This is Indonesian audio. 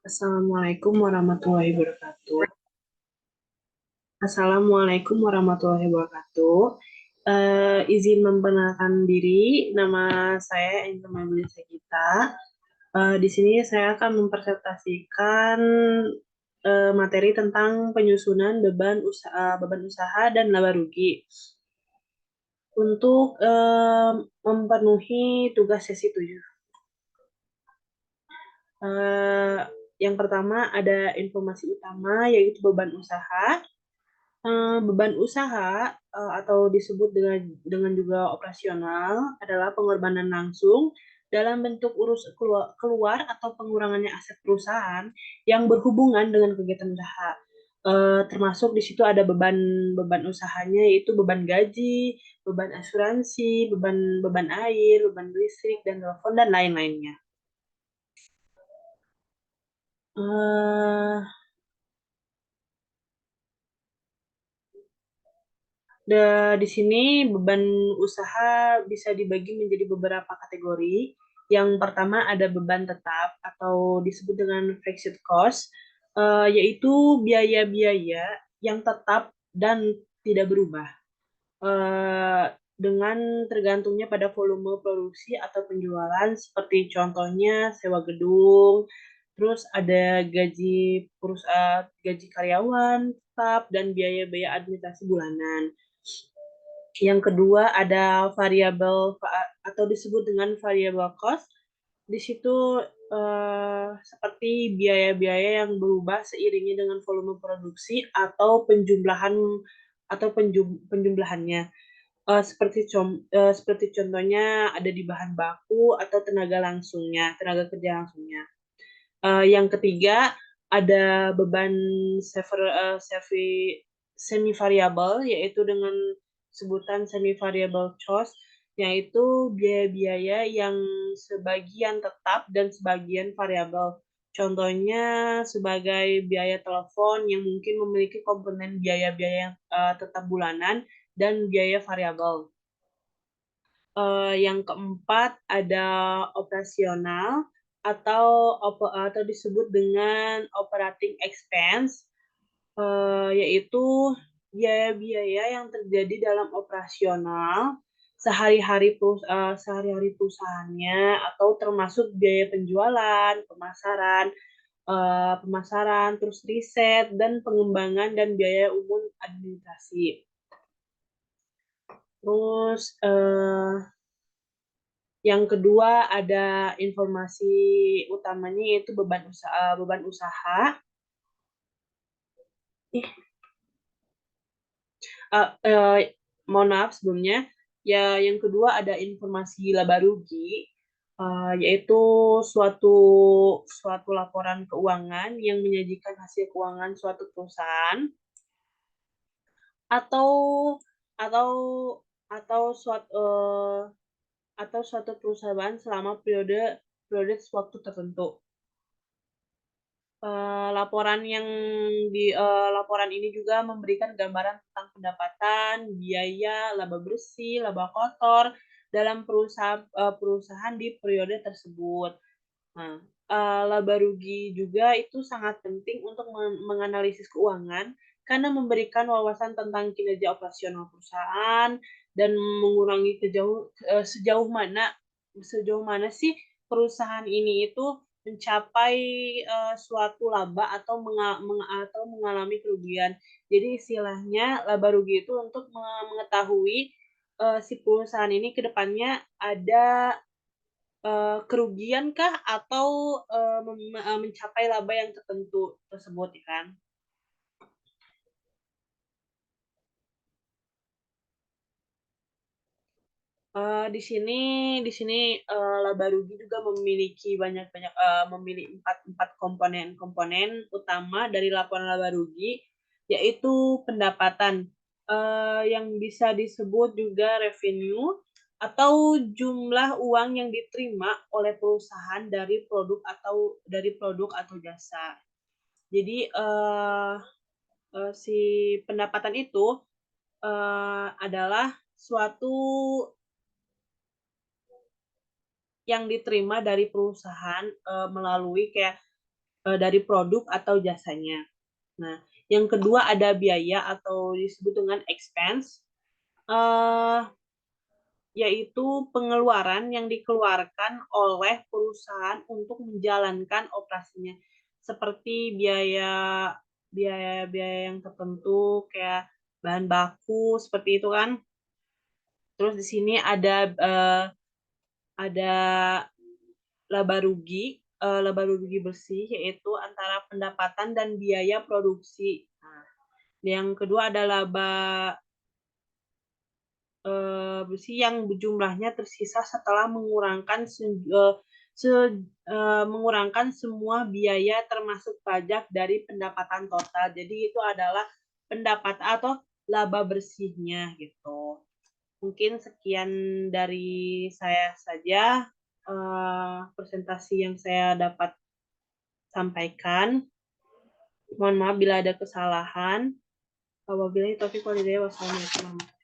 Assalamualaikum warahmatullahi wabarakatuh. Assalamualaikum warahmatullahi wabarakatuh. Izin memperkenalkan diri, nama saya Intan Mablisa Gita. Di sini saya akan mempresentasikan materi tentang penyusunan beban usaha dan laba rugi untuk memenuhi tugas sesi 7. Eh, yang pertama ada informasi utama yaitu beban usaha. Beban usaha atau disebut dengan juga operasional adalah pengorbanan langsung dalam bentuk keluar atau pengurangannya aset perusahaan yang berhubungan dengan kegiatan usaha. Termasuk di situ ada beban usahanya yaitu beban gaji, beban asuransi, beban beban air, beban listrik dan telepon dan lain-lainnya. Eh, di sini beban usaha bisa dibagi menjadi beberapa kategori. Yang pertama ada beban tetap atau disebut dengan fixed cost, yaitu biaya-biaya yang tetap dan tidak berubah. Dengan tergantungnya pada volume produksi atau penjualan, seperti contohnya sewa gedung, terus ada gaji karyawan tetap, dan biaya-biaya administrasi bulanan. Yang kedua ada variabel atau disebut dengan variable cost. Di situ seperti biaya-biaya yang berubah seiringnya dengan volume produksi atau penjumlahannya. Seperti contohnya ada di bahan baku atau tenaga kerja langsungnya. Yang ketiga ada beban semi variabel, yaitu dengan sebutan semi variable cost, yaitu biaya-biaya yang sebagian tetap dan sebagian variabel. Contohnya sebagai biaya telepon yang mungkin memiliki komponen biaya-biaya tetap bulanan dan biaya variabel. Yang keempat ada operasional atau disebut dengan operating expense, yaitu biaya-biaya yang terjadi dalam operasional sehari-hari perusahaannya, atau termasuk biaya penjualan, pemasaran, terus riset dan pengembangan dan biaya umum administrasi. Terus yang kedua ada informasi utamanya yaitu beban usaha. Uh, uh, Mohon maaf sebelumnya. Ya, yang kedua ada informasi laba rugi, yaitu suatu suatu laporan keuangan yang menyajikan hasil keuangan suatu perusahaan atau atau atau suatu atau suatu perusahaan selama periode periode waktu tertentu. Laporan ini juga memberikan gambaran tentang pendapatan, biaya, laba bersih, laba kotor dalam perusahaan di periode tersebut. Nah, laba rugi juga itu sangat penting untuk menganalisis keuangan karena memberikan wawasan tentang kinerja operasional perusahaan dan mengurangi sejauh mana sih perusahaan ini itu mencapai suatu laba atau mengalami kerugian. Jadi istilahnya laba rugi itu untuk mengetahui si perusahaan ini ke depannya ada kerugian kah atau mencapai laba yang tertentu tersebut, ya kan? Di sini laba rugi juga memilih empat komponen utama dari laporan laba rugi, yaitu pendapatan, yang bisa disebut juga revenue atau jumlah uang yang diterima oleh perusahaan dari produk atau jasa. Jadi si pendapatan itu adalah suatu yang diterima dari perusahaan melalui kayak dari produk atau jasanya. Nah, yang kedua ada biaya atau disebut dengan expense, yaitu pengeluaran yang dikeluarkan oleh perusahaan untuk menjalankan operasinya, seperti biaya-biaya yang tertentu kayak bahan baku seperti itu kan. Terus di sini ada laba rugi bersih, yaitu antara pendapatan dan biaya produksi. Nah, yang kedua ada laba bersih yang jumlahnya tersisa setelah mengurangkan semua biaya termasuk pajak dari pendapatan total. Jadi itu adalah pendapat atau laba bersihnya gitu. Mungkin sekian dari saya saja presentasi yang saya dapat sampaikan. Mohon maaf bila ada kesalahan. Wabillahi taufiq walhidayah. Wassalamualaikum warahmatullahi wabarakatuh.